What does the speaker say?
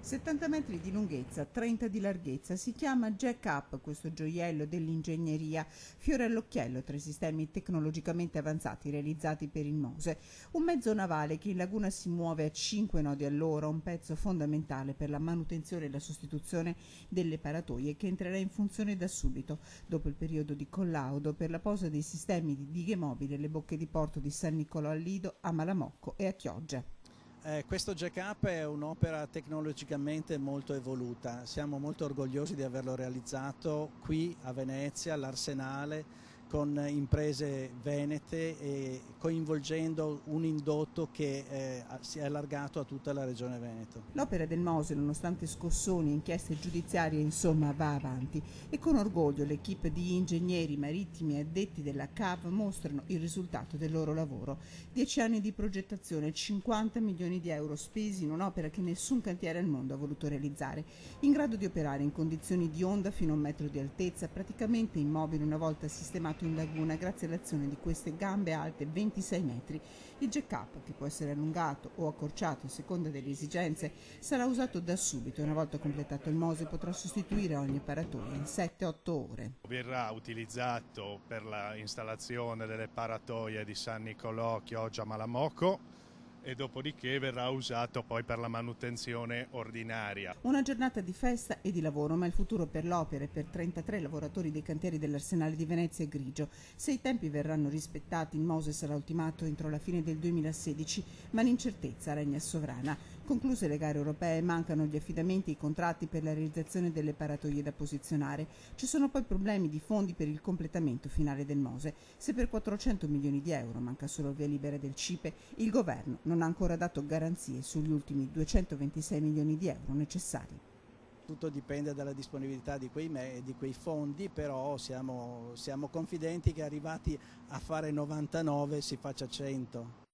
70 metri di lunghezza, 30 di larghezza, si chiama Jack Up questo gioiello dell'ingegneria, fiore all'occhiello tra i sistemi tecnologicamente avanzati realizzati per il Mose. Un mezzo navale che in laguna si muove a 5 nodi all'ora, un pezzo fondamentale per la manutenzione e la sostituzione delle paratoie che entrerà in funzione da subito, dopo il periodo di collaudo per la posa dei sistemi di dighe mobili alle bocche di porto di San Nicolò al Lido, a Malamocco e a Chioggia. Questo jack-up è un'opera tecnologicamente molto evoluta, siamo molto orgogliosi di averlo realizzato qui a Venezia, all'Arsenale, con imprese venete e coinvolgendo un indotto che si è allargato a tutta la regione Veneto. L'opera del Mose, nonostante scossoni e inchieste giudiziarie, insomma, va avanti e con orgoglio l'equipe di ingegneri marittimi addetti della CAV mostrano il risultato del loro lavoro. 10 anni di progettazione, 50 milioni di euro spesi in un'opera che nessun cantiere al mondo ha voluto realizzare, in grado di operare in condizioni di onda fino a 1 metro di altezza, praticamente immobile una volta sistemato in laguna grazie all'azione di queste gambe alte 26 metri. Il jack-up, che può essere allungato o accorciato a seconda delle esigenze, sarà usato da subito e una volta completato il Mose potrà sostituire ogni paratoia in 7-8 ore. Verrà utilizzato per l'installazione delle paratoie di San Nicolò, Chioggia, Malamocco e dopodiché verrà usato poi per la manutenzione ordinaria. Una giornata di festa e di lavoro, ma il futuro per l'opera e per 33 lavoratori dei cantieri dell'Arsenale di Venezia è grigio. Se i tempi verranno rispettati, il Mose sarà ultimato entro la fine del 2016, ma l'incertezza regna sovrana. Concluse le gare europee, mancano gli affidamenti e i contratti per la realizzazione delle paratoie da posizionare. Ci sono poi problemi di fondi per il completamento finale del Mose. Se per 400 milioni di euro manca solo il via libera del CIPE, il governo non ha ancora dato garanzie sugli ultimi 226 milioni di euro necessari. Tutto dipende dalla disponibilità di quei fondi, però siamo confidenti che arrivati a fare 99 si faccia 100.